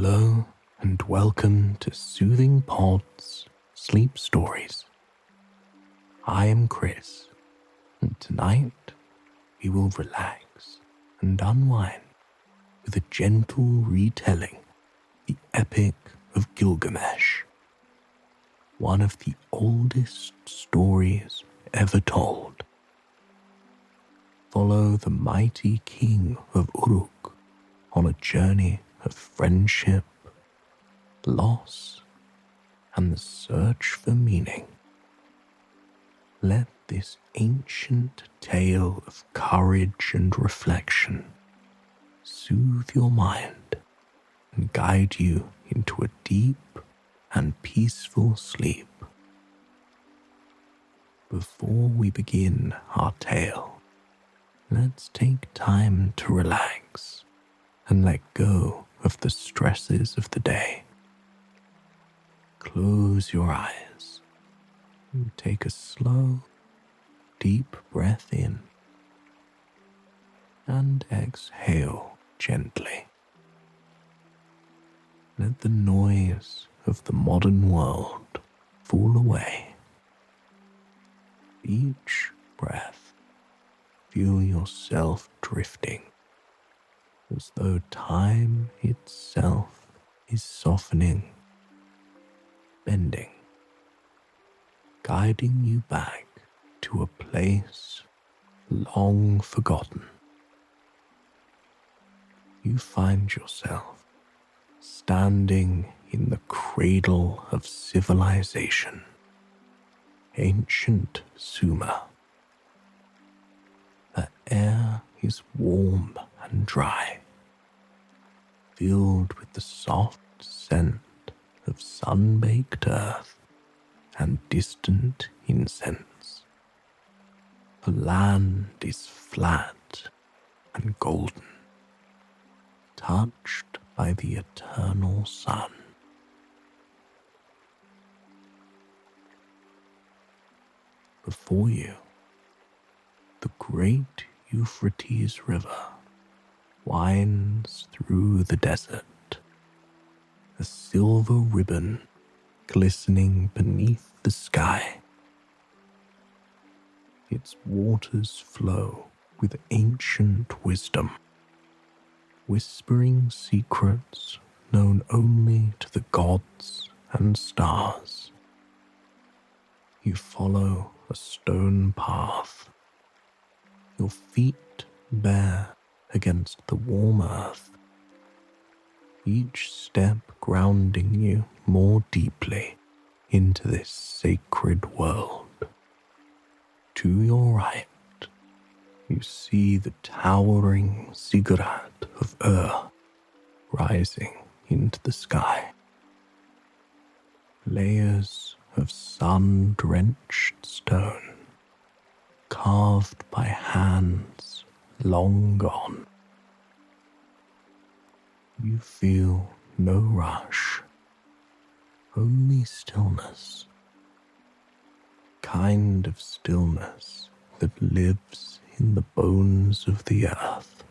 Hello and welcome to Soothing Pod's Sleep Stories. I am Chris, and tonight we will relax and unwind with a gentle retelling of the Epic of Gilgamesh, one of the oldest stories ever told. Follow the mighty king of Uruk on a journey of friendship, loss, and the search for meaning. Let this ancient tale of courage and reflection soothe your mind and guide you into a deep and peaceful sleep. Before we begin our tale, let's take time to relax and let go of the stresses of the day. Close your eyes and take a slow, deep breath in and exhale gently. Let the noise of the modern world fall away. Each breath, feel yourself drifting, as though time itself is softening, bending, guiding you back to a place long forgotten. You find yourself standing in the cradle of civilization, ancient Sumer. The air is warm and dry, filled with the soft scent of sun-baked earth and distant incense. The land is flat and golden, touched by the eternal sun. Before you, the great Euphrates River winds through the desert, a silver ribbon glistening beneath the sky. Its waters flow with ancient wisdom, whispering secrets known only to the gods and stars. You follow a stone path, your feet bare against the warm earth, each step grounding you more deeply into this sacred world. To your right, you see the towering ziggurat of rising into the sky. Layers of sun-drenched stone, carved by hands long gone. You feel no rush, only stillness. Kind of stillness that lives in the bones of the earth.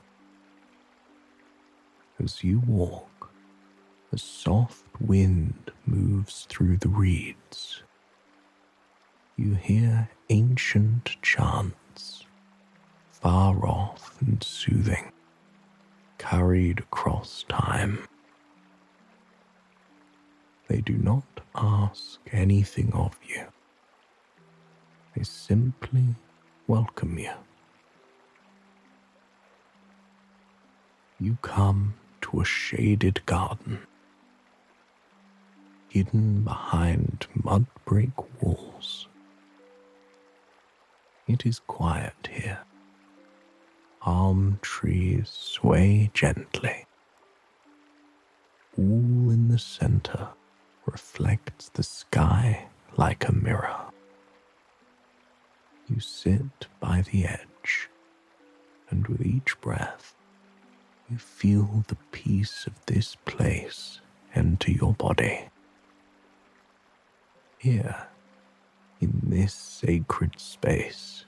As you walk, a soft wind moves through the reeds. You hear ancient chants, far off and soothing, carried across time. They do not ask anything of you. They simply welcome you. You come to a shaded garden, hidden behind mud brick walls. It is quiet here. Palm trees sway gently. All in the center reflects the sky like a mirror. You sit by the edge, and with each breath, you feel the peace of this place enter your body. Here, in this sacred space,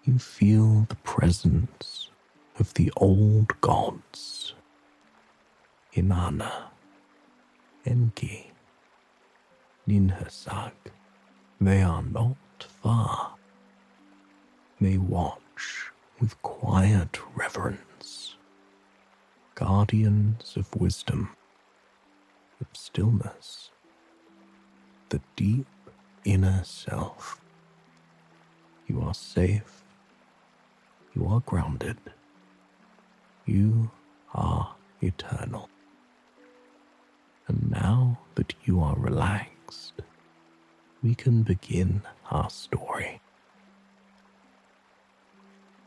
you feel the presence of the old gods. Inanna Enki, Ninhursag, they are not far. They watch with quiet reverence, guardians of wisdom, of stillness, the deep inner self. You are safe, you are grounded, you are eternal. And now that you are relaxed, we can begin our story.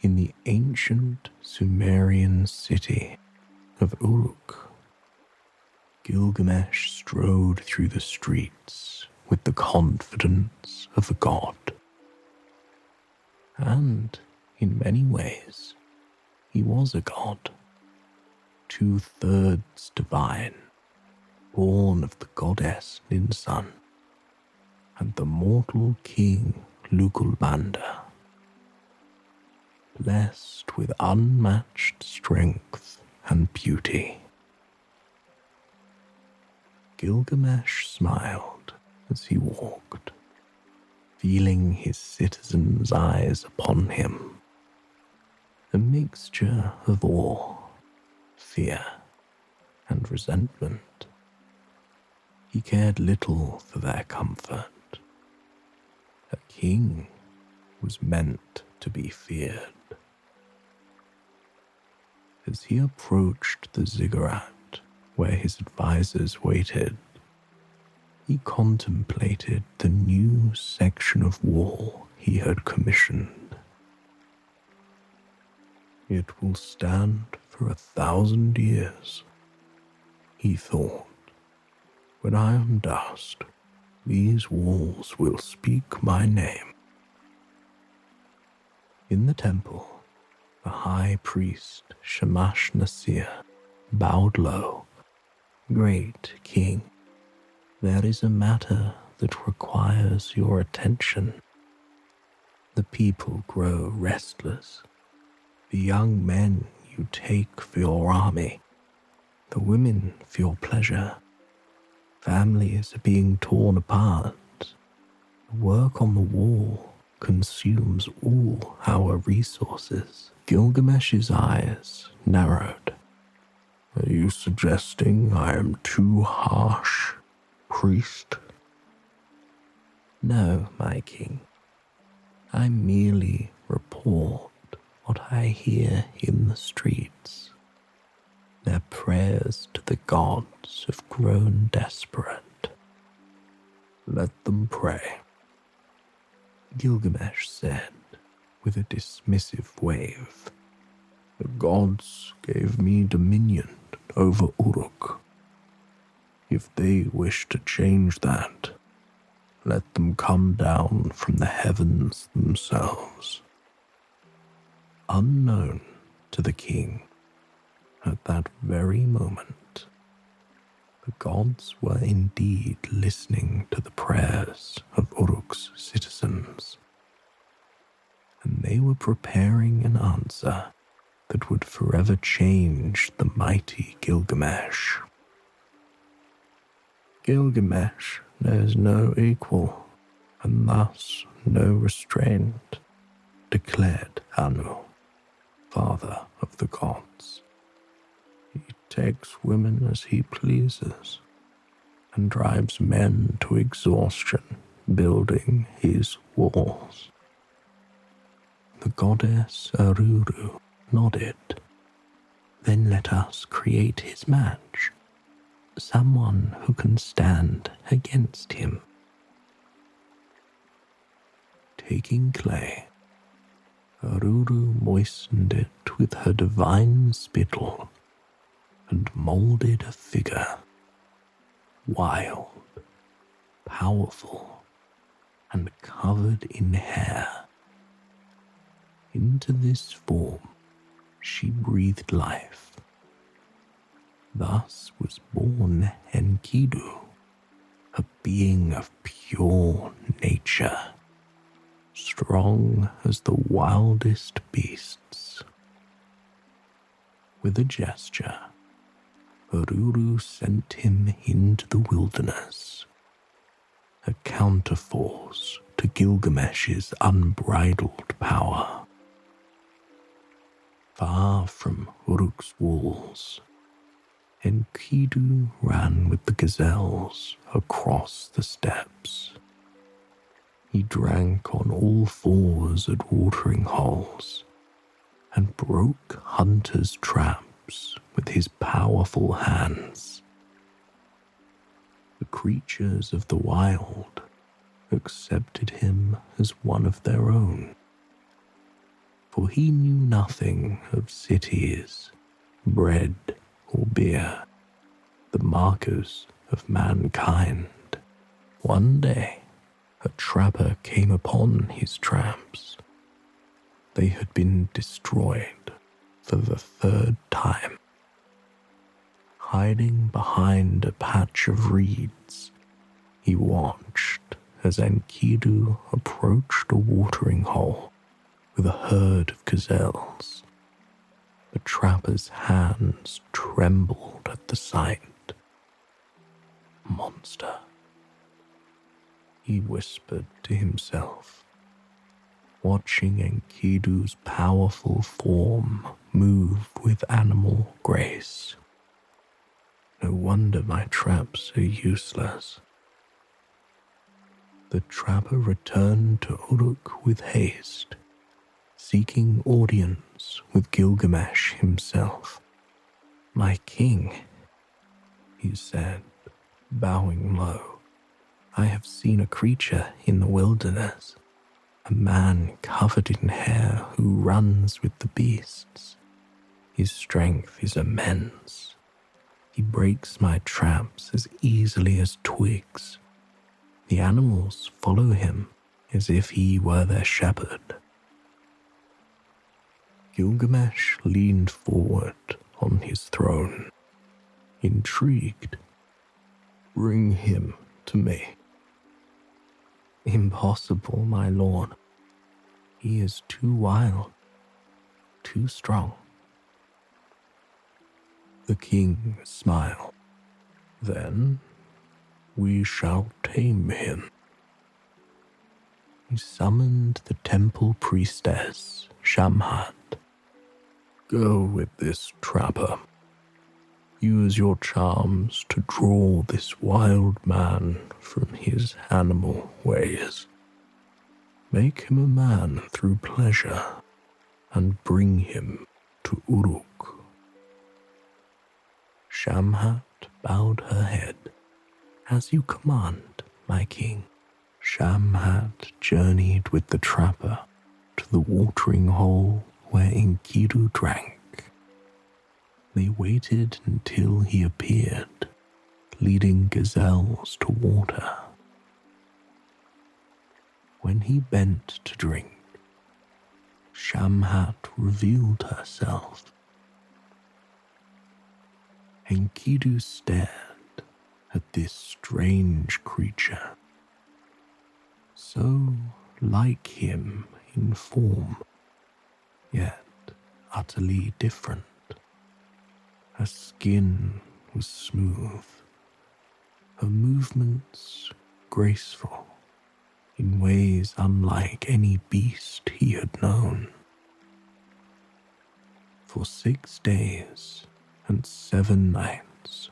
In the ancient Sumerian city of Uruk, Gilgamesh strode through the streets with the confidence of a god. And, in many ways, he was a god, 2/3 divine, born of the goddess Ninsun, and the mortal king Lugalbanda, blessed with unmatched strength and beauty. Gilgamesh smiled as he walked, feeling his citizens' eyes upon him, a mixture of awe, fear, and resentment. He cared little for their comfort. A king was meant to be feared. As he approached the ziggurat where his advisors waited, he contemplated the new section of wall he had commissioned. It will stand for 1,000 years, he thought. When I am dust, these walls will speak my name. In the temple, the high priest Shamash Nasir bowed low. Great king, there is a matter that requires your attention. The people grow restless. The young men you take for your army, the women for your pleasure. Families are being torn apart. The work on the wall consumes all our resources. Gilgamesh's eyes narrowed. Are you suggesting I am too harsh, priest? No, my king. I merely report what I hear in the streets. Their prayers to the gods have grown desperate. Let them pray, Gilgamesh said with a dismissive wave. The gods gave me dominion over Uruk. If they wish to change that, let them come down from the heavens themselves. Unknown to the king, at that very moment, the gods were indeed listening to the prayers of Uruk's citizens, and they were preparing an answer that would forever change the mighty Gilgamesh. Gilgamesh knows no equal, and thus no restraint, declared Anu, father of the gods. He takes women as he pleases, and drives men to exhaustion, building his walls. The goddess Aruru nodded. Then let us create his match, someone who can stand against him. Taking clay, Aruru moistened it with her divine spittle and molded a figure, wild, powerful, and covered in hair. Into this form she breathed life. Thus was born Enkidu, a being of pure nature, strong as the wildest beasts. With a gesture, Ururu sent him into the wilderness, a counterforce to Gilgamesh's unbridled power. Far from Uruk's walls, Enkidu ran with the gazelles across the steppes. He drank on all fours at watering holes and broke hunters' traps with his powerful hands. The creatures of the wild accepted him as one of their own, for he knew nothing of cities, bread, or beer, the markers of mankind. One day, a trapper came upon his traps. They had been destroyed for the third time. Hiding behind a patch of reeds, he watched as Enkidu approached a watering hole with a herd of gazelles. The trapper's hands trembled at the sight. "Monster," he whispered to himself, watching Enkidu's powerful form move with animal grace. "No wonder my traps are useless." The trapper returned to Uruk with haste, seeking audience with Gilgamesh himself. "My king," he said, bowing low, "I have seen a creature in the wilderness, a man covered in hair who runs with the beasts. His strength is immense. He breaks my traps as easily as twigs. The animals follow him as if he were their shepherd." Gilgamesh leaned forward on his throne, intrigued. "Bring him to me." "Impossible, my lord. He is too wild, too strong." The king smiled. "Then we shall tame him." He summoned the temple priestess, Shamhat. "Go with this trapper. Use your charms to draw this wild man from his animal ways. Make him a man through pleasure and bring him to Uruk." Shamhat bowed her head. "As you command, my king." Shamhat journeyed with the trapper to the watering hole where Enkidu drank. They waited until he appeared, leading gazelles to water. When he bent to drink, Shamhat revealed herself. Enkidu stared at this strange creature, so like him in form, yet utterly different. Her skin was smooth, her movements graceful, in ways unlike any beast he had known. For 6 days and 7 nights,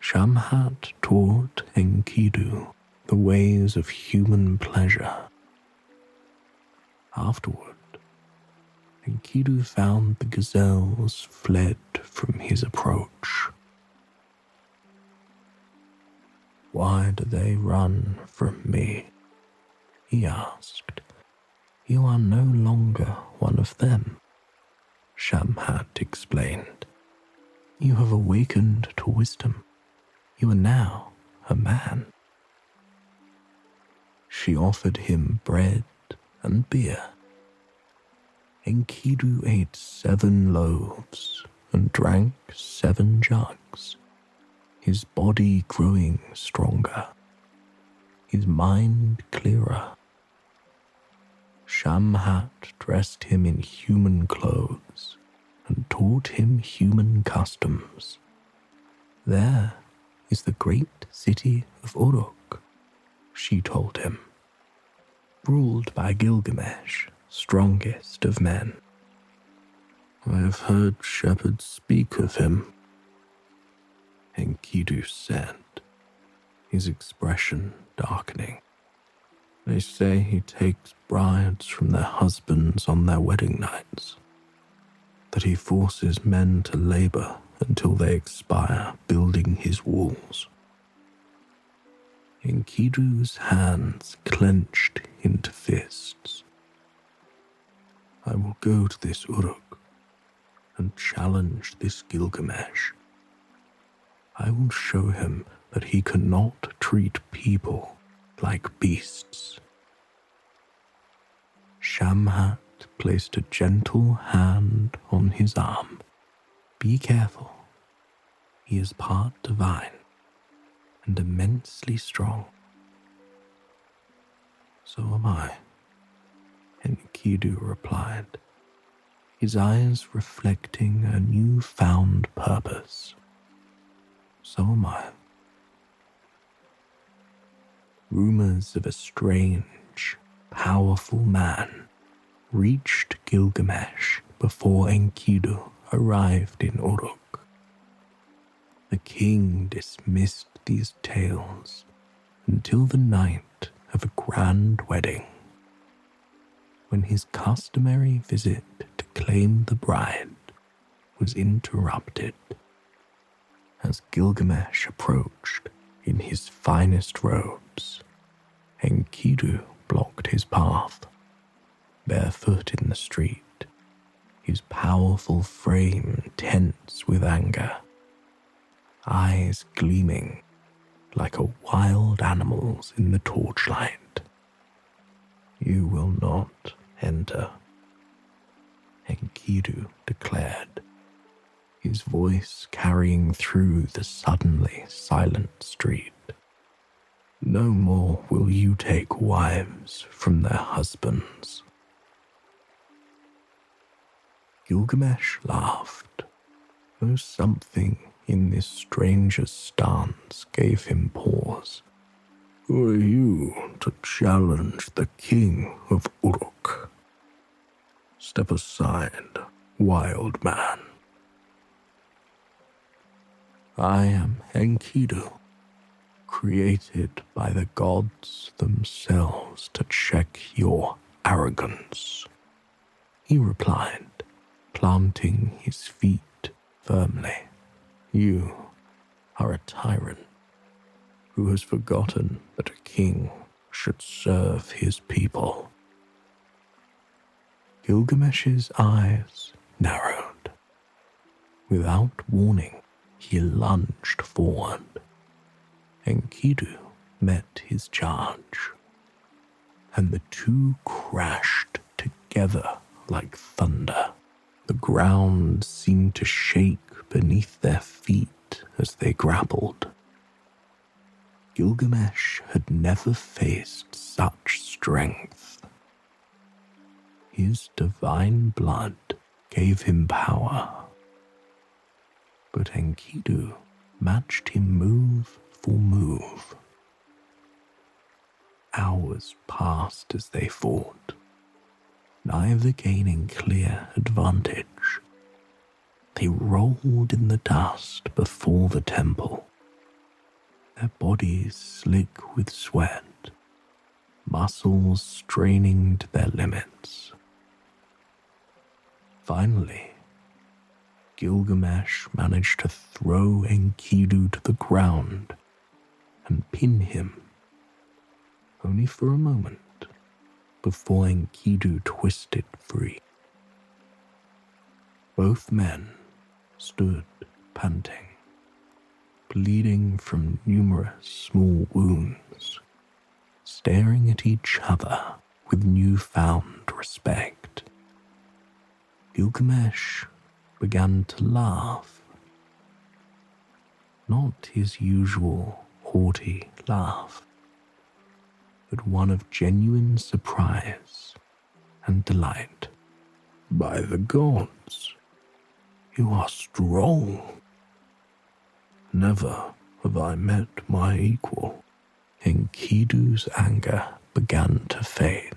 Shamhat taught Enkidu the ways of human pleasure. Afterward, Enkidu found the gazelles fled from his approach. "Why do they run from me?" he asked. "You are no longer one of them," Shamhat explained. "You have awakened to wisdom. You are now a man." She offered him bread and beer. Enkidu ate 7 loaves and drank 7 jugs, his body growing stronger, his mind clearer. Shamhat dressed him in human clothes and taught him human customs. There is the great city of Uruk, she told him, ruled by Gilgamesh, strongest of men. I have heard shepherds speak of him, Enkidu said, his expression darkening. They say he takes brides from their husbands on their wedding nights, that he forces men to labor until they expire building his walls. Enkidu's hands clenched into fists. I will go to this Uruk and challenge this Gilgamesh. I will show him that he cannot treat people like beasts. Shamhat placed a gentle hand on his arm. Be careful. He is part divine and immensely strong. So am I, Enkidu replied, his eyes reflecting a new-found purpose. So am I. Rumors of a strange, powerful man reached Gilgamesh before Enkidu arrived in Uruk. The king dismissed these tales until the night of a grand wedding, when his customary visit to claim the bride was interrupted. As Gilgamesh approached in his finest robes, Enkidu blocked his path, barefoot in the street, his powerful frame tense with anger, eyes gleaming like a wild animal's in the torchlight. You will not enter, Enkidu declared, his voice carrying through the suddenly silent street. No more will you take wives from their husbands. Gilgamesh laughed, though something in this stranger's stance gave him pause. Who are you to challenge the king of Uruk? Step aside, wild man. I am Enkidu, created by the gods themselves to check your arrogance, he replied, planting his feet firmly. You are a tyrant who has forgotten that a king should serve his people. Gilgamesh's eyes narrowed. Without warning, he lunged forward. Enkidu met his charge, and the two crashed together like thunder. The ground seemed to shake beneath their feet as they grappled. Gilgamesh had never faced such strength. His divine blood gave him power, but Enkidu matched him move for move. Hours passed as they fought, neither gaining clear advantage. They rolled in the dust before the temple, their bodies slick with sweat, muscles straining to their limits. Finally, Gilgamesh managed to throw Enkidu to the ground and pin him, only for a moment, before Enkidu twisted free. Both men stood panting, bleeding from numerous small wounds, staring at each other with newfound respect. Gilgamesh began to laugh, not his usual haughty laugh, but one of genuine surprise and delight. By the gods, you are strong. Never have I met my equal. Enkidu's anger began to fade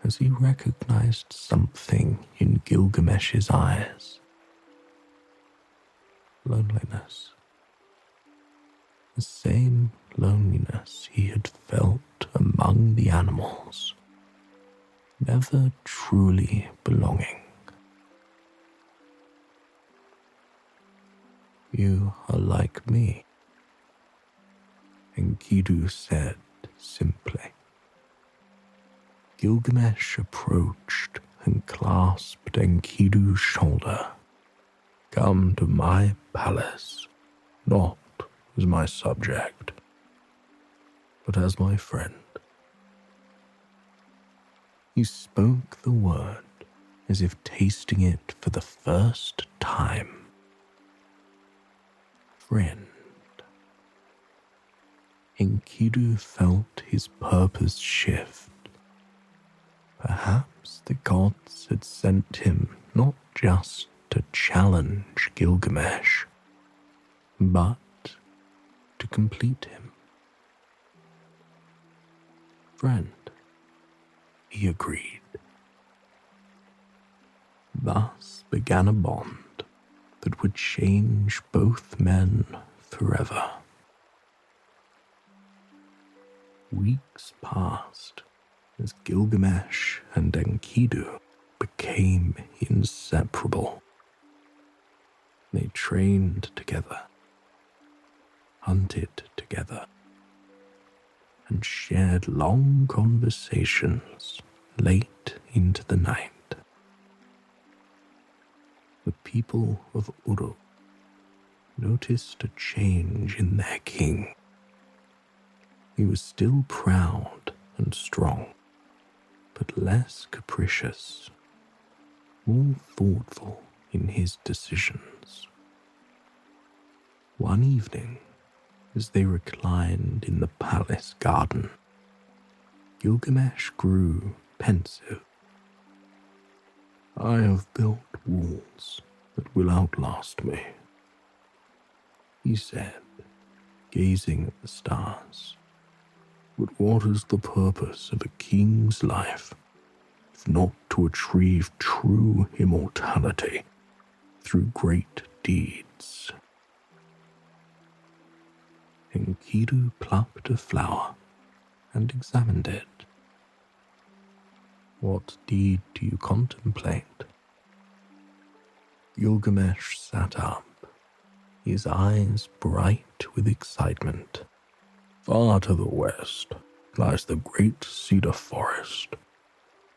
as he recognized something in Gilgamesh's eyes. Loneliness. The same loneliness he had felt among the animals, never truly belonging. You are like me, Enkidu said simply. Gilgamesh approached and clasped Enkidu's shoulder. Come to my palace, not as my subject, but as my friend. He spoke the word as if tasting it for the first time. Friend. Enkidu felt his purpose shift. Perhaps the gods had sent him not just to challenge Gilgamesh, but to complete him. Friend, he agreed. Thus began a bond that would change both men forever. Weeks passed as Gilgamesh and Enkidu became inseparable. They trained together, hunted together, and shared long conversations late into the night. The people of Uruk noticed a change in their king. He was still proud and strong, but less capricious, more thoughtful in his decisions. One evening, as they reclined in the palace garden, Gilgamesh grew pensive. I have built walls that will outlast me, he said, gazing at the stars. But what is the purpose of a king's life, if not to achieve true immortality through great deeds? Enkidu plucked a flower and examined it. What deed do you contemplate? Gilgamesh sat up, his eyes bright with excitement. Far to the west lies the great cedar forest,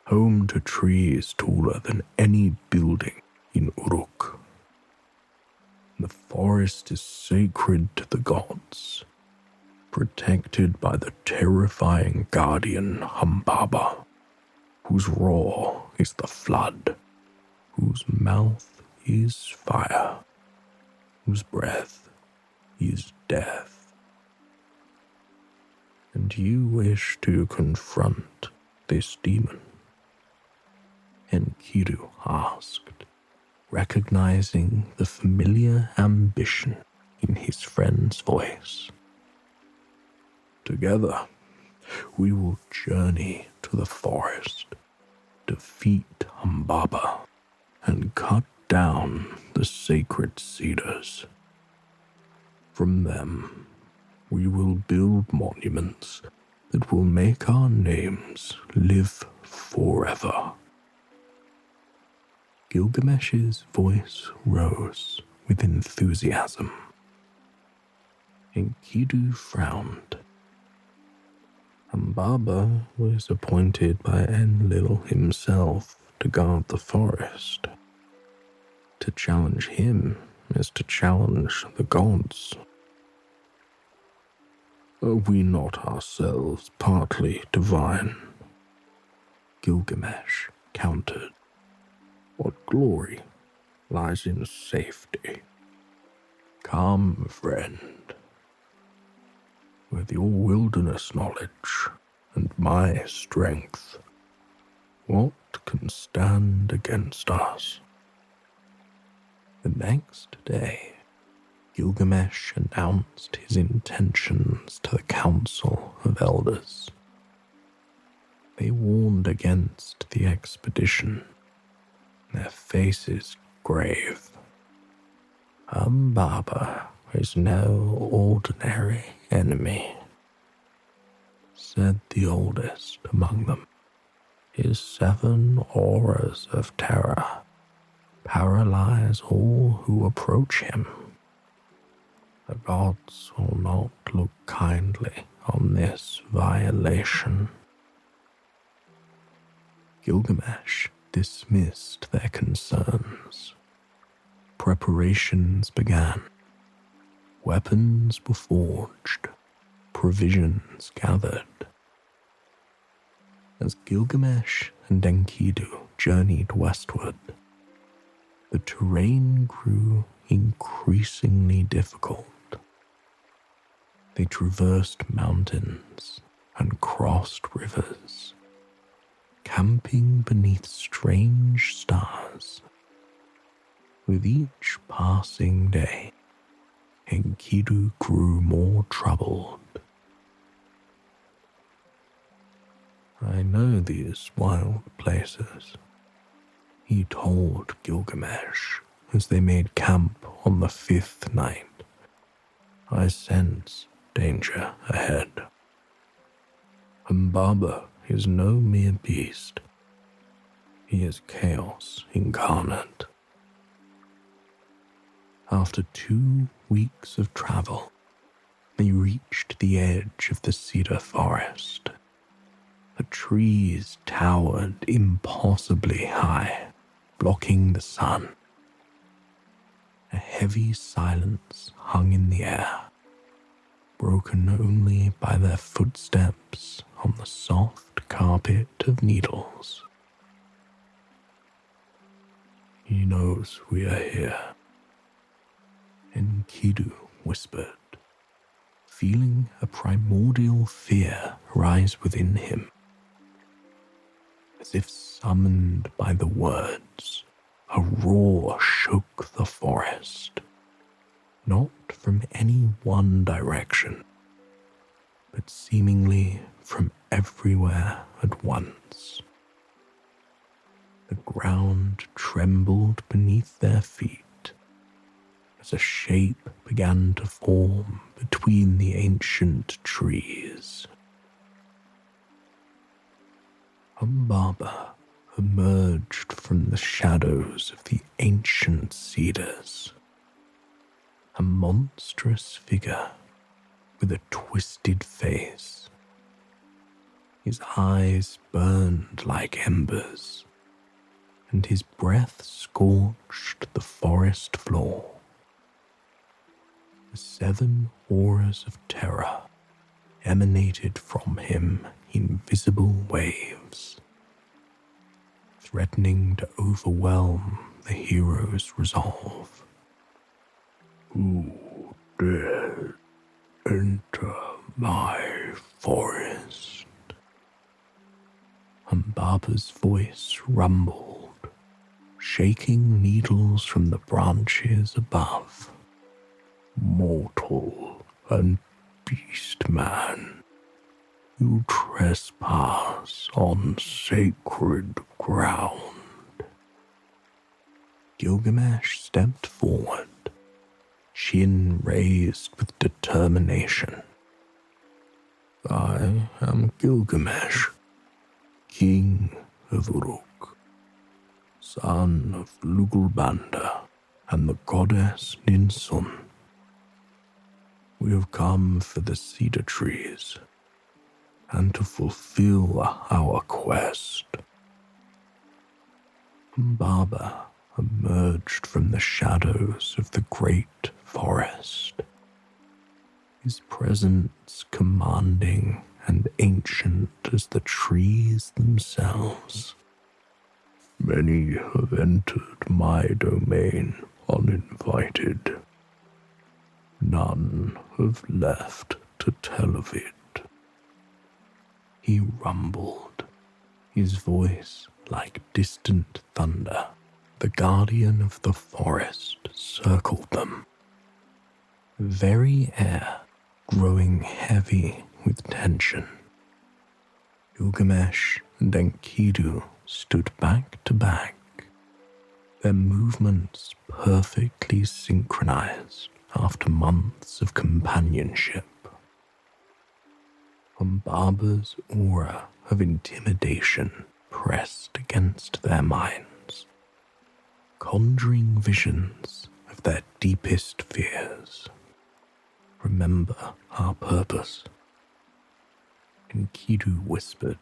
home to trees taller than any building in Uruk. The forest is sacred to the gods, protected by the terrifying guardian Humbaba, whose roar is the flood, whose mouth is fire, whose breath is death. And you wish to confront this demon? Enkidu asked, recognizing the familiar ambition in his friend's voice. Together, we will journey to the forest, defeat Humbaba, and cut down the sacred cedars. From them, we will build monuments that will make our names live forever. Gilgamesh's voice rose with enthusiasm. Enkidu frowned. Humbaba was appointed by Enlil himself to guard the forest. To challenge him is to challenge the gods. Are we not ourselves partly divine? Gilgamesh countered. What glory lies in safety? Come, friend. With your wilderness knowledge and my strength, what can stand against us? The next day, Gilgamesh announced his intentions to the Council of Elders. They warned against the expedition, their faces grave. Humbaba is no ordinary enemy, said the oldest among them. His 7 auras of terror paralyze all who approach him. The gods will not look kindly on this violation. Gilgamesh dismissed their concerns. Preparations began. Weapons were forged, provisions gathered. As Gilgamesh and Enkidu journeyed westward, the terrain grew increasingly difficult. They traversed mountains and crossed rivers, camping beneath strange stars. With each passing day, Enkidu grew more troubled. I know these wild places, he told Gilgamesh as they made camp on the 5th night. I sense danger ahead. Humbaba is no mere beast. He is chaos incarnate. After 2 weeks of travel, they reached the edge of the cedar forest. The trees towered impossibly high, blocking the sun. A heavy silence hung in the air, broken only by their footsteps on the soft carpet of needles. He knows we are here, Enkidu whispered, feeling a primordial fear rise within him. As if summoned by the words, a roar shook the forest, not from any one direction, but seemingly from everywhere at once. The ground trembled beneath their feet as a shape began to form between the ancient trees. Humbaba emerged from the shadows of the ancient cedars, a monstrous figure with a twisted face. His eyes burned like embers, and his breath scorched the forest floor. The 7 auras of terror emanated from him in visible waves, threatening to overwhelm the hero's resolve. Who dared enter my forest? Humbaba's voice rumbled, shaking needles from the branches above. Mortal and beast man, you trespass on sacred ground. Gilgamesh stepped forward, chin raised with determination. I am Gilgamesh, king of Uruk, son of Lugalbanda and the goddess Ninsun. We have come for the cedar trees and to fulfill our quest. Humbaba emerged from the shadows of the great forest, his presence commanding and ancient as the trees themselves. Many have entered my domain uninvited. None have left to tell of it. He rumbled, his voice like distant thunder. The guardian of the forest circled them. very air growing heavy with tension. Gilgamesh and Enkidu stood back to back, their movements perfectly synchronized after months of companionship. Humbaba's aura of intimidation pressed against their minds, conjuring visions of their deepest fears. Remember our purpose, Enkidu whispered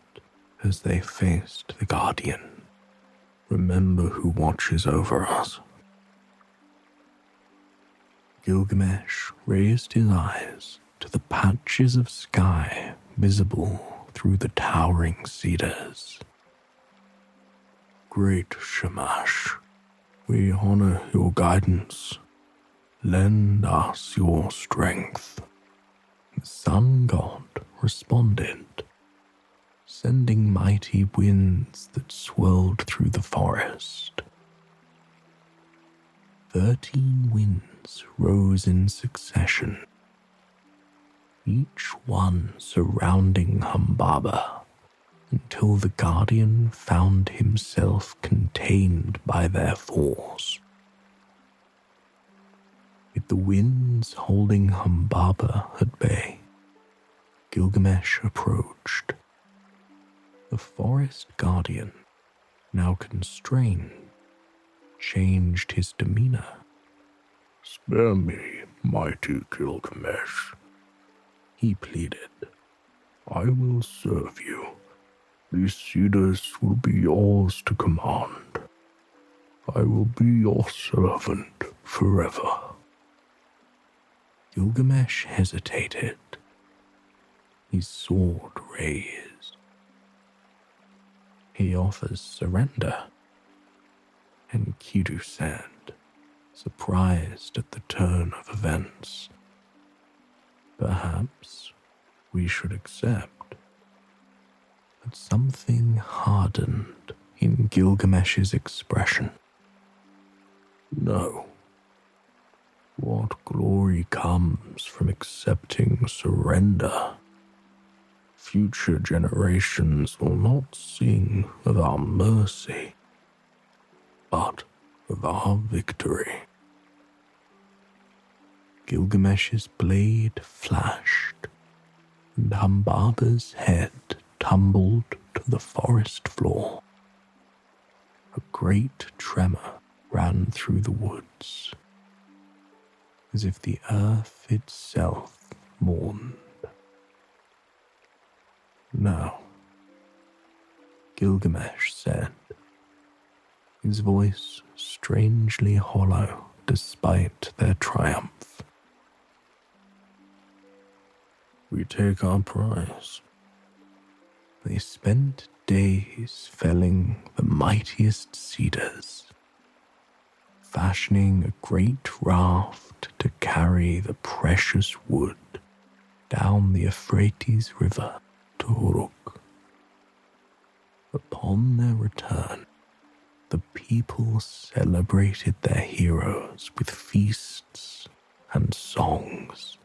as they faced the Guardian. Remember who watches over us. Gilgamesh raised his eyes to the patches of sky visible through the towering cedars. Great Shamash, we honor your guidance. Lend us your strength. The sun god responded, sending mighty winds that swirled through the forest. 13 winds rose in succession, each one surrounding Humbaba, until the Guardian found himself contained by their force. With the winds holding Humbaba at bay, Gilgamesh approached. The forest guardian, now constrained, changed his demeanor. Spare me, mighty Gilgamesh, he pleaded. I will serve you. These cedars will be yours to command. I will be your servant forever. Gilgamesh hesitated, his sword raised. He offers surrender, Enkidu said, surprised at the turn of events. Perhaps we should accept. But something hardened in Gilgamesh's expression. No. What glory comes from accepting surrender? Future generations will not sing of our mercy, but of our victory. Gilgamesh's blade flashed, and Humbaba's head tumbled to the forest floor. A great tremor ran through the woods, as if the earth itself mourned. Now, Gilgamesh said, his voice strangely hollow despite their triumph. We take our prize. They spent days felling the mightiest cedars, fashioning a great raft to carry the precious wood down the Euphrates River to Uruk. Upon their return, the people celebrated their heroes with feasts and songs.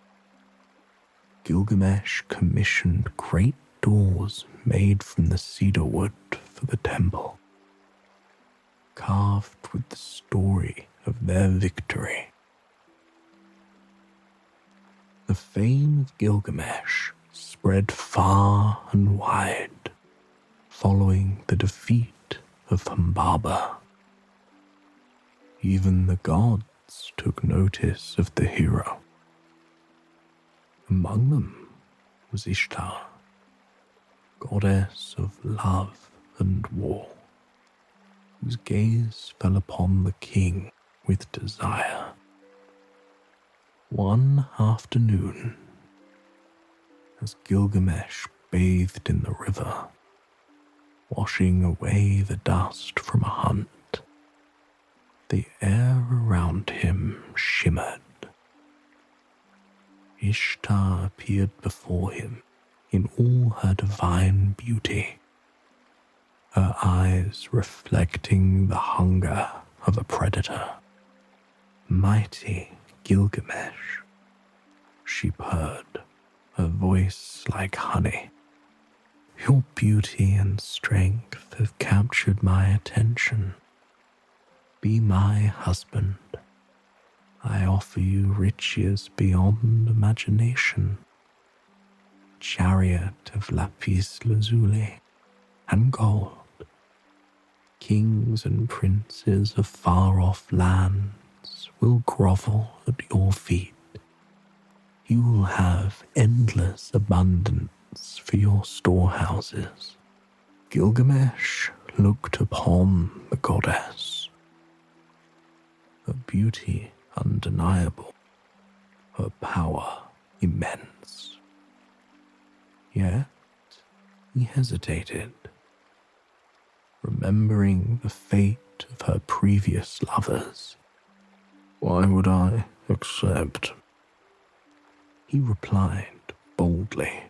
Gilgamesh commissioned great doors made from the cedar wood for the temple, carved with the story of their victory. The fame of Gilgamesh spread far and wide, following the defeat of Humbaba. Even the gods took notice of the hero. Among them was Ishtar, goddess of love and war, whose gaze fell upon the king with desire. One afternoon, as Gilgamesh bathed in the river, washing away the dust from a hunt, the air around him shimmered. Ishtar appeared before him in all her divine beauty, her eyes reflecting the hunger of a predator. Mighty Gilgamesh, she purred, her voice like honey. Your beauty and strength have captured my attention. Be my husband. I offer you riches beyond imagination. Chariot of lapis lazuli and gold. Kings and princes of far-off lands will grovel at your feet. You will have endless abundance for your storehouses. Gilgamesh looked upon the goddess. Her beauty undeniable, her power immense. Yet he hesitated, remembering the fate of her previous lovers. Why would I accept? He replied boldly.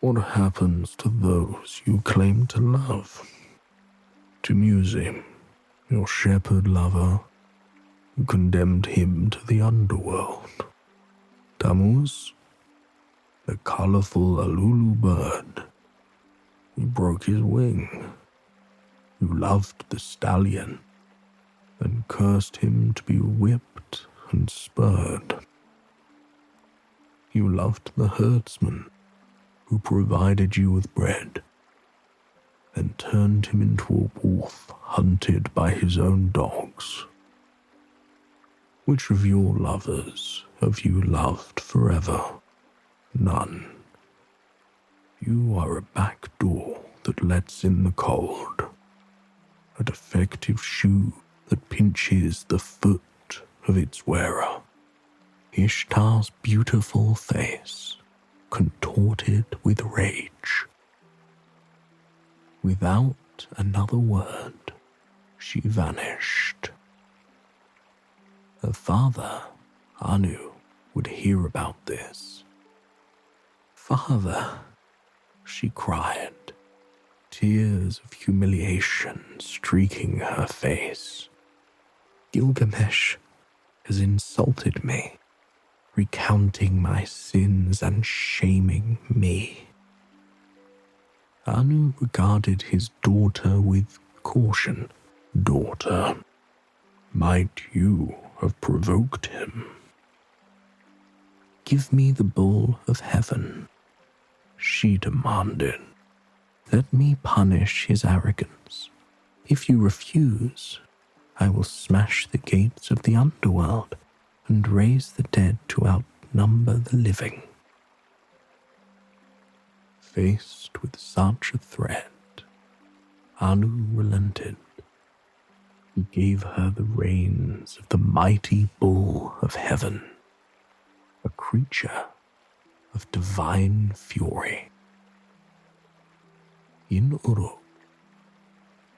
What happens to those you claim to love? Tamuzi, your shepherd lover, you condemned him to the underworld. Tammuz, the colorful Alulu bird, you broke his wing. You loved the stallion and cursed him to be whipped and spurred. You loved the herdsman who provided you with bread, then turned him into a wolf hunted by his own dogs. Which of your lovers have you loved forever? None. You are a back door that lets in the cold, a defective shoe that pinches the foot of its wearer. Ishtar's beautiful face contorted with rage. Without another word, she vanished. Her father, Anu, would hear about this. Father, she cried, tears of humiliation streaking her face. Gilgamesh has insulted me, recounting my sins and shaming me. Anu regarded his daughter with caution. Daughter, might you have provoked him? Give me the bull of heaven, she demanded. Let me punish his arrogance. If you refuse, I will smash the gates of the underworld and raise the dead to outnumber the living. Faced with such a threat, Anu relented. He gave her the reins of the mighty bull of heaven, a creature of divine fury. In Uruk,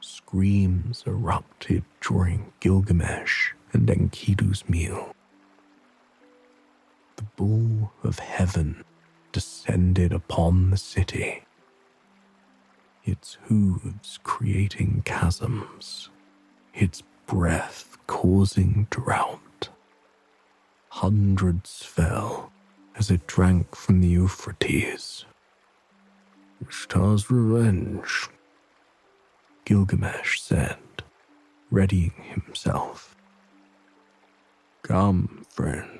screams erupted during Gilgamesh and Enkidu's meal. The bull of heaven descended upon the city, its hooves creating chasms, its breath causing drought. Hundreds fell as it drank from the Euphrates. Ishtar's revenge, Gilgamesh said, readying himself. Come, friend.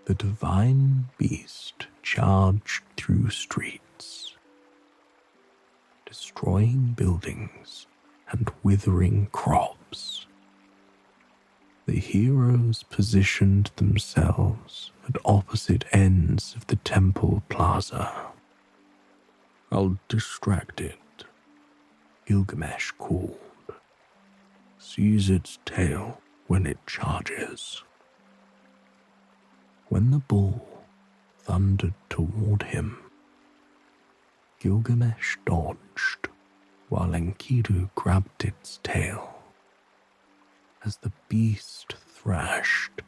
The divine beast charged through streets, destroying buildings and withering crops. The heroes positioned themselves at opposite ends of the temple plaza. I'll distract it, Gilgamesh called. Seize its tail when it charges. When the bull thundered toward him, Gilgamesh dodged while Enkidu grabbed its tail. As the beast thrashed,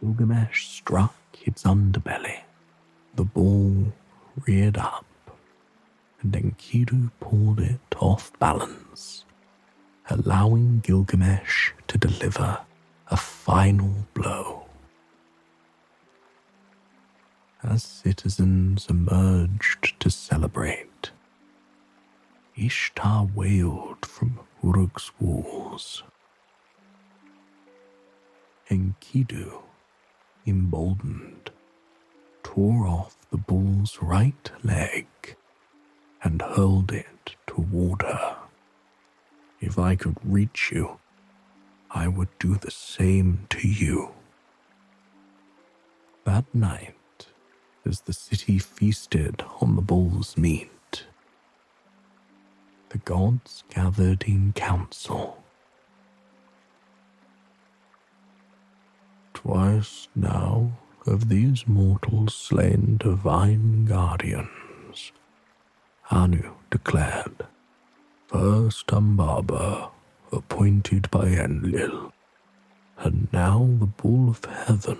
Gilgamesh struck its underbelly. The bull reared up, and Enkidu pulled it off balance, allowing Gilgamesh to deliver a final blow. As citizens emerged to celebrate, Ishtar wailed from Uruk's walls. Enkidu, emboldened, tore off the bull's right leg and hurled it toward her. If I could reach you, I would do the same to you. That night, as the city feasted on the bull's meat, the gods gathered in council. Twice now have these mortals slain divine guardians, Anu declared. First Ambaba, appointed by Enlil, and now the Bull of Heaven.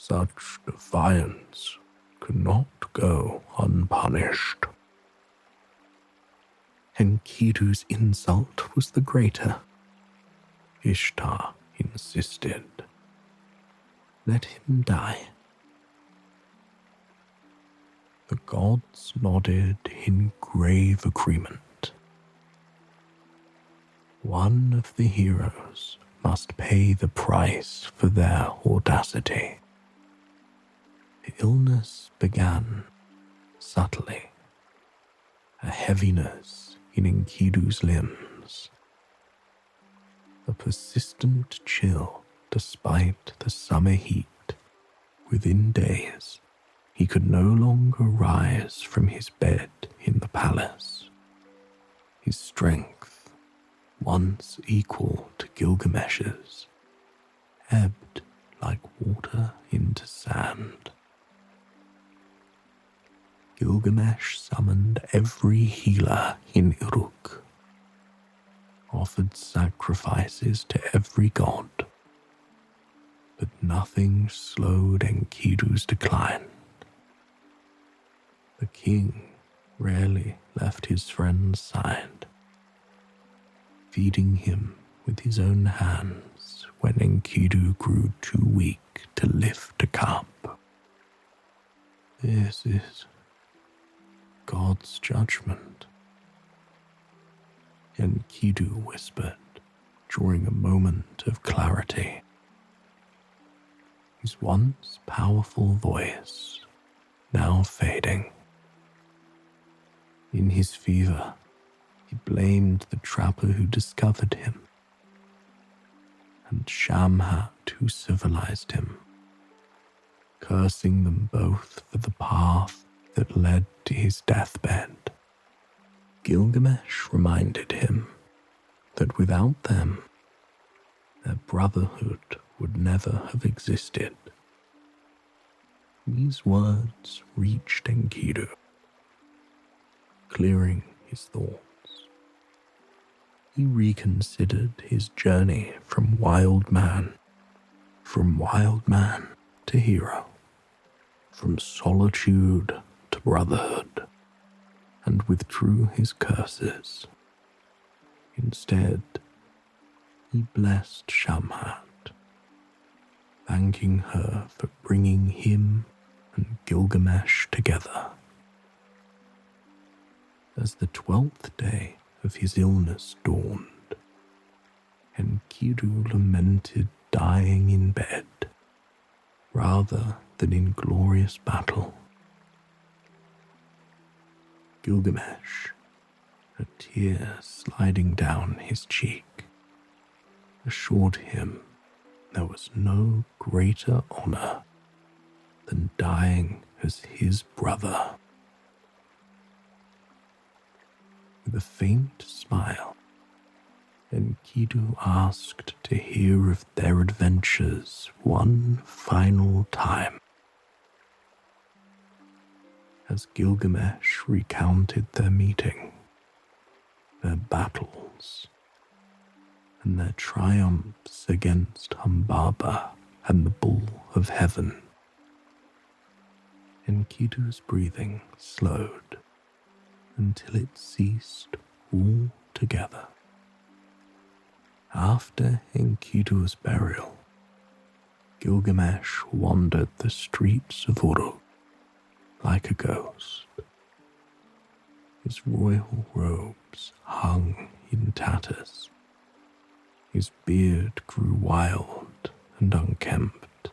Such defiance could not go unpunished. Enkidu's insult was the greater. Ishtar insisted. Let him die. The gods nodded in grave agreement. One of the heroes must pay the price for their audacity. The illness began subtly, a heaviness in Enkidu's limbs, a persistent chill despite the summer heat. Within days, he could no longer rise from his bed in the palace. His strength, once equal to Gilgamesh's, ebbed like water into sand. Gilgamesh summoned every healer in Uruk, offered sacrifices to every god, but nothing slowed Enkidu's decline. The king rarely left his friend's side, feeding him with his own hands when Enkidu grew too weak to lift a cup. This is God's judgment, Enkidu whispered during a moment of clarity. His once powerful voice now fading. In his fever, he blamed the trapper who discovered him, and Shamhat who civilized him, cursing them both for the path that led to his deathbed. Gilgamesh reminded him that without them, their brotherhood would never have existed. These words reached Enkidu, clearing his thoughts. He reconsidered his journey from wild man to hero, from solitude to brotherhood, and withdrew his curses. Instead, he blessed Shamhat, thanking her for bringing him and Gilgamesh together. As the 12th day of his illness dawned, Enkidu lamented dying in bed rather than in glorious battle. Gilgamesh, a tear sliding down his cheek, assured him there was no greater honor than dying as his brother. With a faint smile, Enkidu asked to hear of their adventures one final time. As Gilgamesh recounted their meeting, their battles, and their triumphs against Humbaba and the Bull of Heaven, Enkidu's breathing slowed until it ceased altogether. After Enkidu's burial, Gilgamesh wandered the streets of Uruk like a ghost. His royal robes hung in tatters. His beard grew wild and unkempt.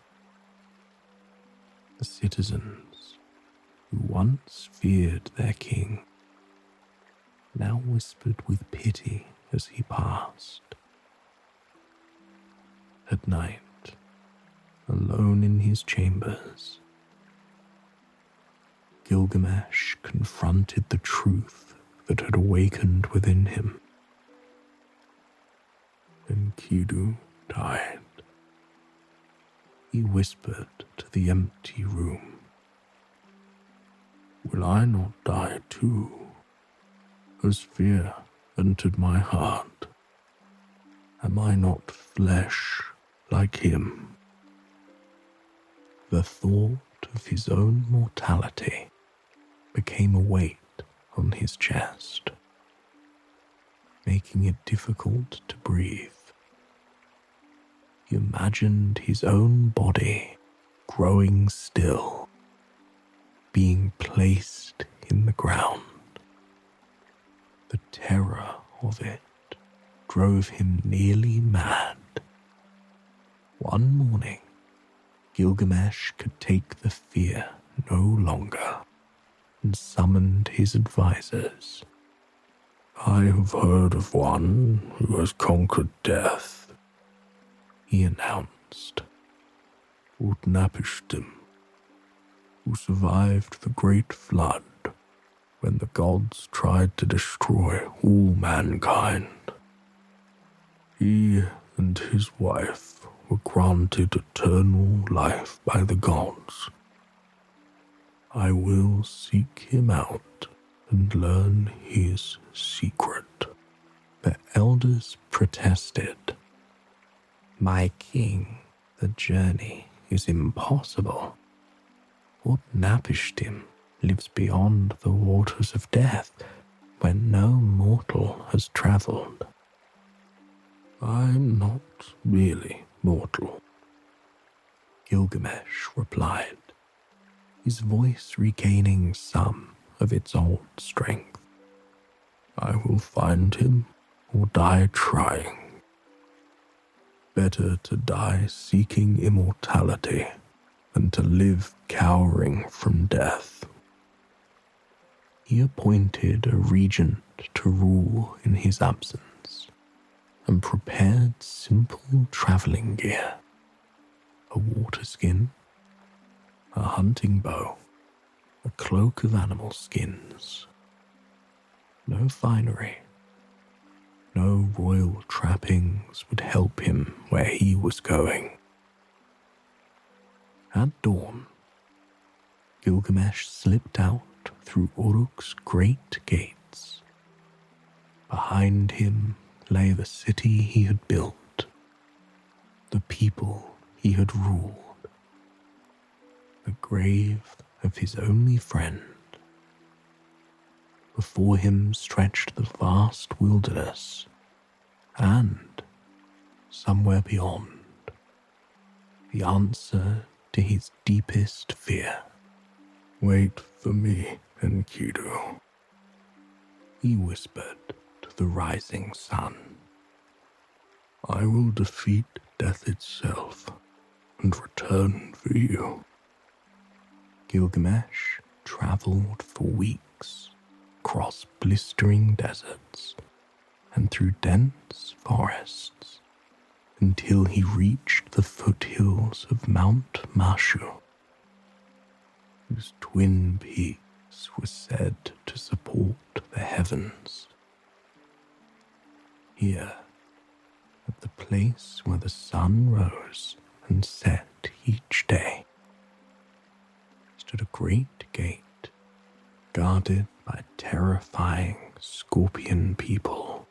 The citizens, who once feared their king, now whispered with pity as he passed. At night, alone in his chambers, Gilgamesh confronted the truth that had awakened within him. Enkidu died. He whispered to the empty room. Will I not die too, as fear entered my heart? Am I not flesh like him? The thought of his own mortality became a weight on his chest, making it difficult to breathe. He imagined his own body growing still, being placed in the ground. The terror of it drove him nearly mad. One morning, Gilgamesh could take the fear no longer and summoned his advisors. I have heard of one who has conquered death, he announced. Utnapishtim, who survived the great flood when the gods tried to destroy all mankind. He and his wife were granted eternal life by the gods. I will seek him out and learn his secret. The elders protested. My king, the journey is impossible. Utnapishtim lives beyond the waters of death, where no mortal has travelled. I'm not really mortal, Gilgamesh replied, his voice regaining some of its old strength. I will find him or die trying. Better to die seeking immortality than to live cowering from death. He appointed a regent to rule in his absence and prepared simple travelling gear, a water skin, a hunting bow, a cloak of animal skins. No finery, no royal trappings would help him where he was going. At dawn, Gilgamesh slipped out through Uruk's great gates. Behind him lay the city he had built, the people he had ruled, the grave of his only friend. Before him stretched the vast wilderness, and, somewhere beyond, the answer to his deepest fear. Wait for me, Enkidu, he whispered to the rising sun. I will defeat death itself and return for you. Gilgamesh travelled for weeks across blistering deserts and through dense forests until he reached the foothills of Mount Mashu, whose twin peaks were said to support the heavens. Here, at the place where the sun rose and set each day, stood a great gate guarded by terrifying scorpion people.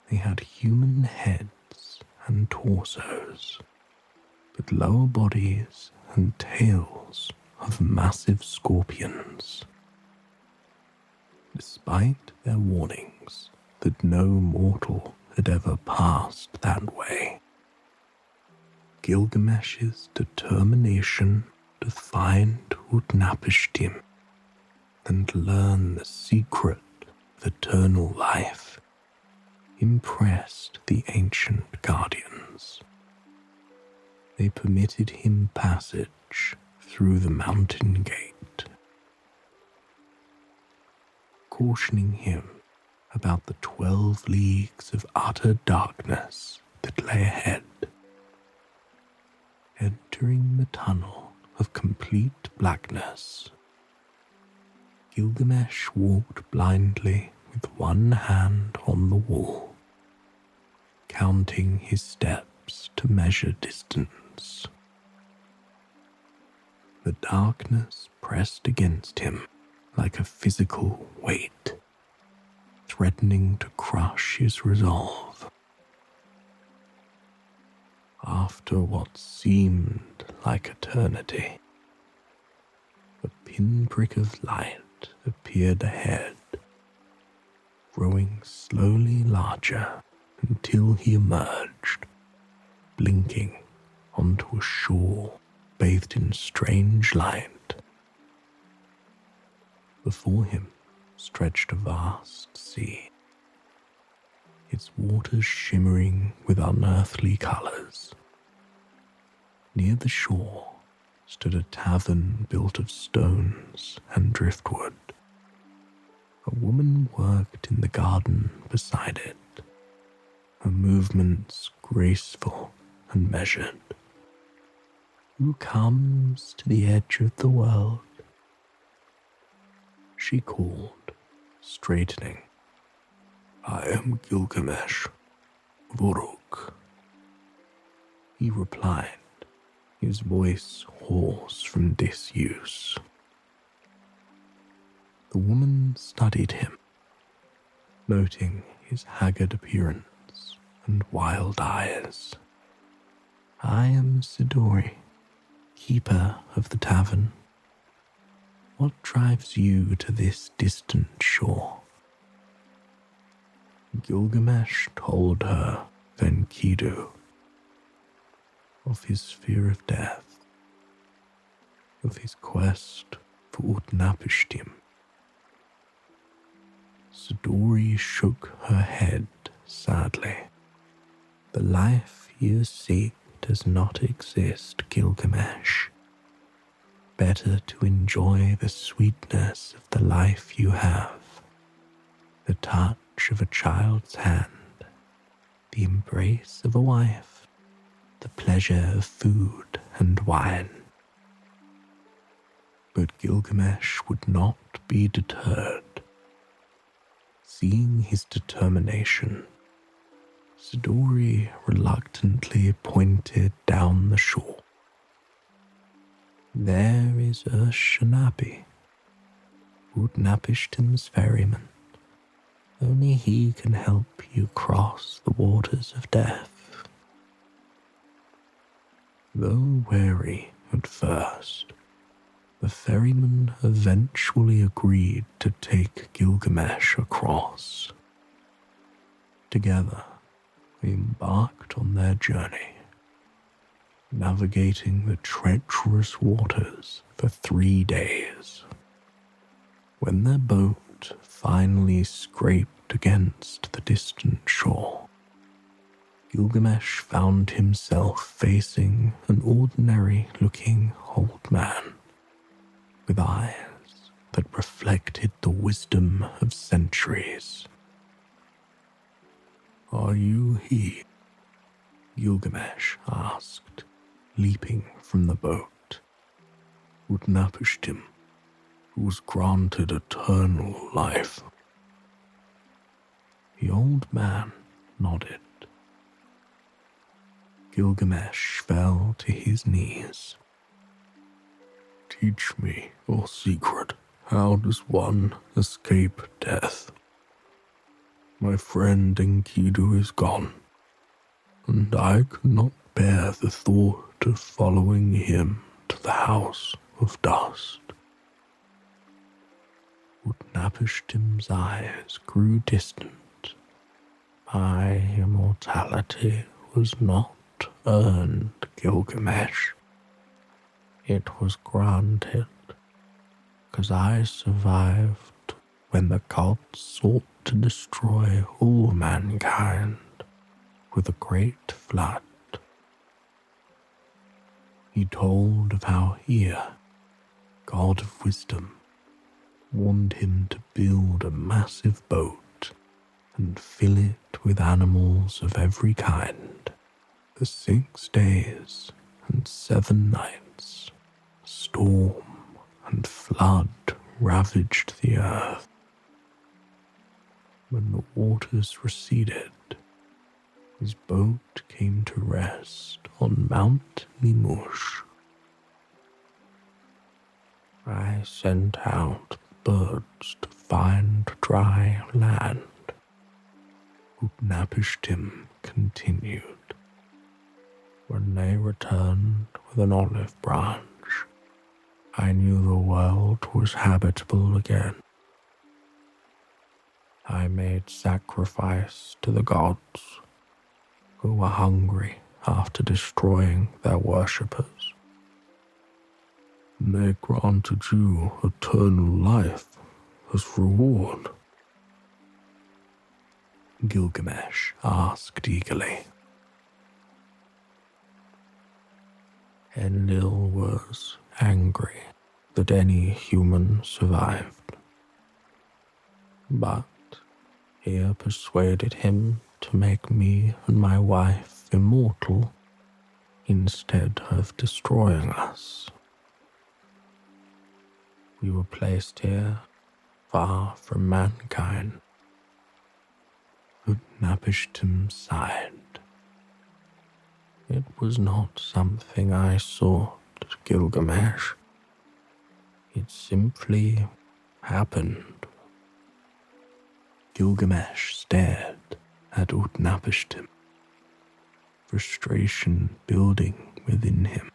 They had human heads and torsos, but lower bodies and tails of massive scorpions. Despite their warnings that no mortal had ever passed that way, Gilgamesh's determination to find Utnapishtim and learn the secret of eternal life impressed the ancient guardians. They permitted him passage through the mountain gate, cautioning him about the 12 leagues of utter darkness that lay ahead. Entering the tunnel of complete blackness, Gilgamesh walked blindly with one hand on the wall, counting his steps to measure distance. The darkness pressed against him like a physical weight, threatening to crush his resolve. After what seemed like eternity, a pinprick of light appeared ahead, growing slowly larger until he emerged, blinking onto a shore bathed in strange light. Before him stretched a vast sea, its waters shimmering with unearthly colors. Near the shore stood a tavern built of stones and driftwood. A woman worked in the garden beside it, her movements graceful and measured. "Who comes to the edge of the world?" she called, straightening. "I am Gilgamesh of Uruk," he replied, his voice hoarse from disuse. The woman studied him, noting his haggard appearance and wild eyes. "I am Sidori, keeper of the tavern. What drives you to this distant shore?" Gilgamesh told her of Enkidu, of his fear of death, of his quest for Utnapishtim. Sidori shook her head sadly. "The life you seek does not exist, Gilgamesh. Better to enjoy the sweetness of the life you have, the touch of a child's hand, the embrace of a wife, the pleasure of food and wine." But Gilgamesh would not be deterred. Seeing his determination, Sidori reluctantly pointed down the shore. "There is Shanabi, Utnapishtim's ferryman. Only he can help you cross the waters of death." Though wary at first, the ferryman eventually agreed to take Gilgamesh across. Together, they embarked on their journey, navigating the treacherous waters for 3 days. When their boat finally scraped against the distant shore, Gilgamesh found himself facing an ordinary-looking old man with eyes that reflected the wisdom of centuries. "Are you he?" Gilgamesh asked, leaping from the boat. "Utnapishtim, who was granted eternal life." The old man nodded. Gilgamesh fell to his knees. "Teach me your secret. How does one escape death? My friend Enkidu is gone, and I could not bear the thought of following him to the house of dust." Utnapishtim's eyes grew distant. "My immortality was not earned, Gilgamesh. It was granted, 'cause I survived when the gods sought to destroy all mankind with a great flood. He told of how Ea, god of wisdom, warned him to build a massive boat and fill it with animals of every kind. For 6 days and 7 nights, storm and flood ravaged the earth. When the waters receded, his boat came to rest on Mount Nimush. I sent out birds to find dry land. Utnapishtim continued. When they returned with an olive branch, I knew the world was habitable again. I made sacrifice to the gods, who were hungry after destroying their worshippers. They granted you eternal life as reward. Gilgamesh asked eagerly. Enlil was angry that any human survived, but Ea persuaded him to make me and my wife immortal instead of destroying us. We were placed here, far from mankind. Utnapishtim sighed. It was not something I sought, Gilgamesh. It simply happened. Gilgamesh stared at Utnapishtim, frustration building within him.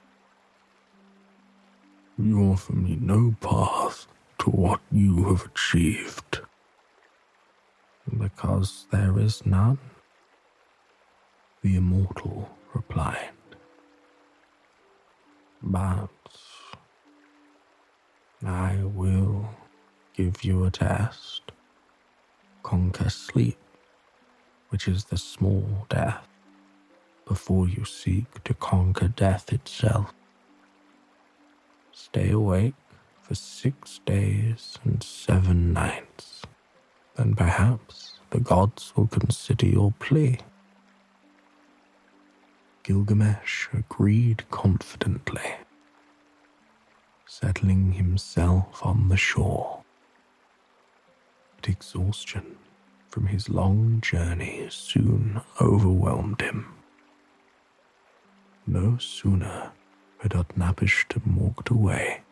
You offer me no path to what you have achieved. Because there is none, the immortal replied. But I will give you a test. Conquer sleep, which is the small death, before you seek to conquer death itself. Stay awake for 6 days and 7 nights, then perhaps the gods will consider your plea. Gilgamesh agreed confidently, settling himself on the shore. But exhaustion from his long journey soon overwhelmed him. No sooner had Utnapishtim walked away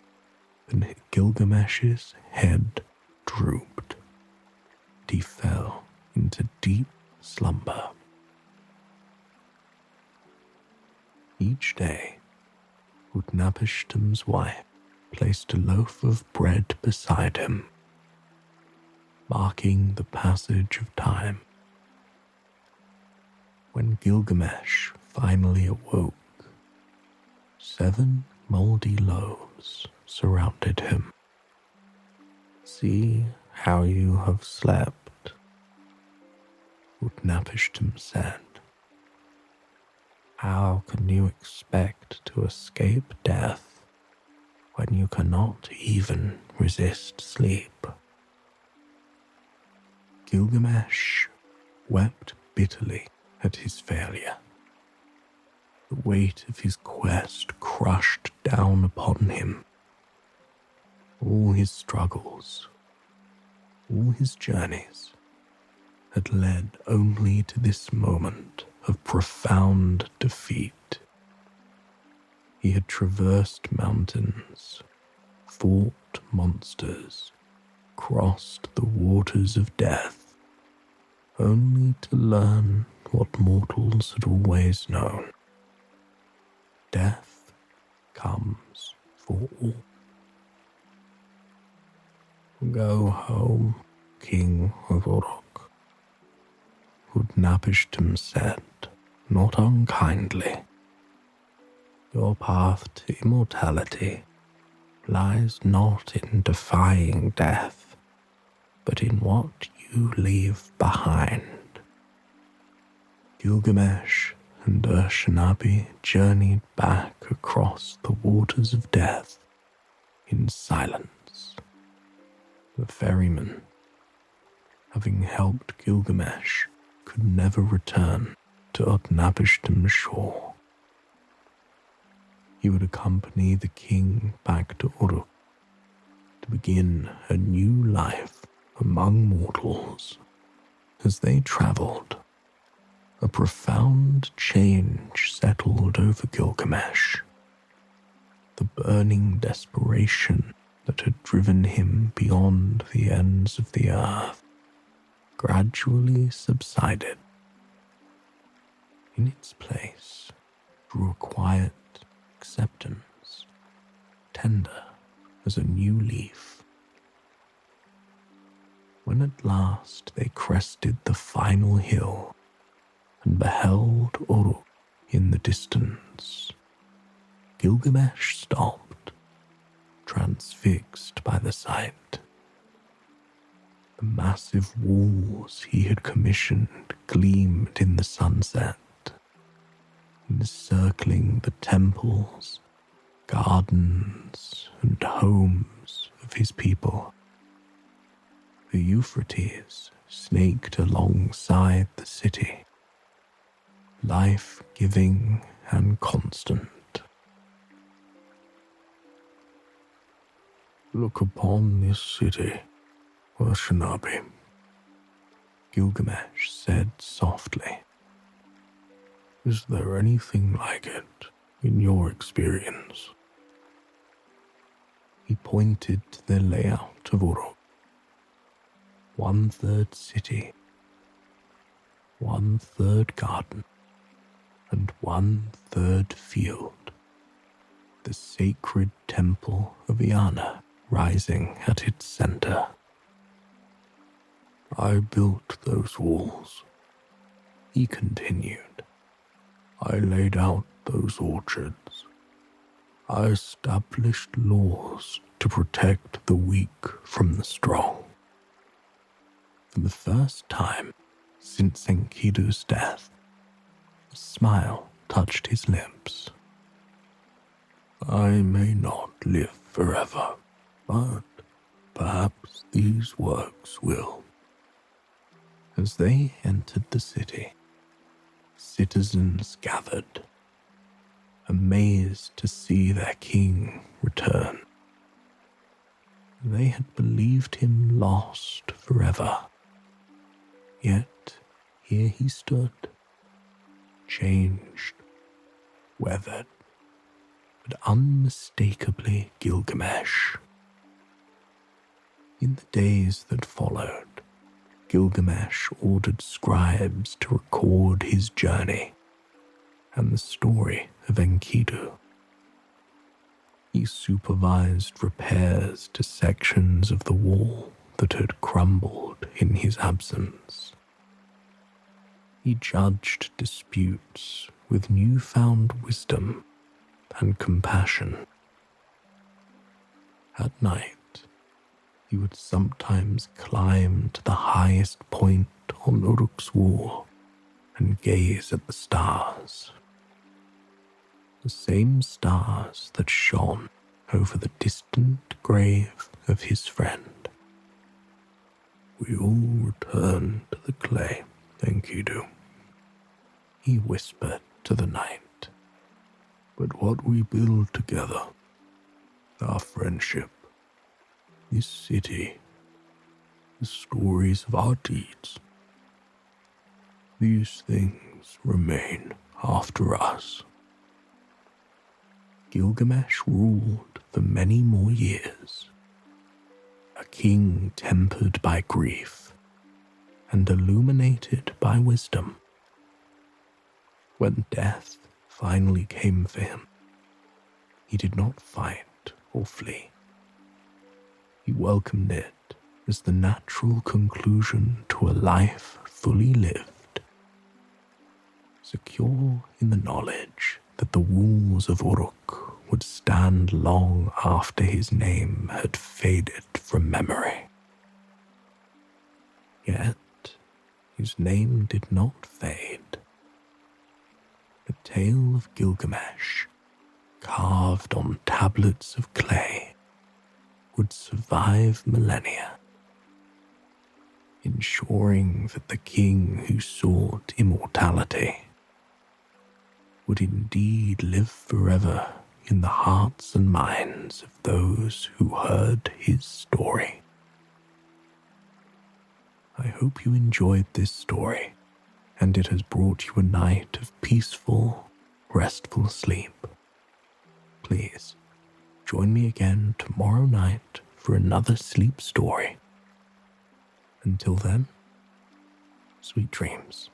than Gilgamesh's head drooped, and he fell into deep slumber. Each day, Utnapishtim's wife placed a loaf of bread beside him, marking the passage of time. When Gilgamesh finally awoke, 7 moldy loaves surrounded him. See how you have slept, Utnapishtim said. How can you expect to escape death when you cannot even resist sleep? Gilgamesh wept bitterly at his failure. The weight of his quest crushed down upon him. All his struggles, all his journeys, had led only to this moment of profound defeat. He had traversed mountains, fought monsters, crossed the waters of death, only to learn what mortals had always known. Death comes for all. Go home, King of Uruk, Utnapishtim said, not unkindly. Your path to immortality lies not in defying death, but in what you leave behind. Gilgamesh and Urshanabi journeyed back across the waters of death in silence. The ferryman, having helped Gilgamesh, could never return to Utnapishtim's shore. He would accompany the king back to Uruk to begin a new life among mortals. As they travelled, a profound change settled over Gilgamesh. The burning desperation that had driven him beyond the ends of the earth gradually subsided. In its place grew a quiet acceptance, tender as a new leaf. When at last they crested the final hill and beheld Uruk in the distance, Gilgamesh stopped, transfixed by the sight. The massive walls he had commissioned gleamed in the sunset, encircling the temples, gardens, and homes of his people. The Euphrates snaked alongside the city, life-giving and constant. Look upon this city, Urshanabi, Gilgamesh said softly. Is there anything like it in your experience? He pointed to the layout of Uruk. 1/3 city, 1/3 garden, and 1/3 field. The sacred temple of Iana rising at its center. I built those walls, he continued. I laid out those orchards. I established laws to protect the weak from the strong. For the first time since Enkidu's death, a smile touched his lips. I may not live forever, but perhaps these works will. As they entered the city, citizens gathered, amazed to see their king return. They had believed him lost forever, yet here he stood, changed, weathered, but unmistakably Gilgamesh. In the days that followed, Gilgamesh ordered scribes to record his journey and the story of Enkidu. He supervised repairs to sections of the wall that had crumbled in his absence. He judged disputes with newfound wisdom and compassion. At night, he would sometimes climb to the highest point on Uruk's wall and gaze at the stars. The same stars that shone over the distant grave of his friend. We all return to the clay, Enkidu, he whispered to the night. But what we build together, our friendship, this city, the stories of our deeds, these things remain after us. Gilgamesh ruled for many more years, a king tempered by grief and illuminated by wisdom. When death finally came for him, he did not fight or flee. He welcomed it as the natural conclusion to a life fully lived, secure in the knowledge that the walls of Uruk would stand long after his name had faded from memory. Yet his name did not fade. The tale of Gilgamesh, carved on tablets of clay, would survive millennia, ensuring that the king who sought immortality would indeed live forever in the hearts and minds of those who heard his story. I hope you enjoyed this story, and it has brought you a night of peaceful, restful sleep. Please, join me again tomorrow night for another sleep story. Until then, sweet dreams.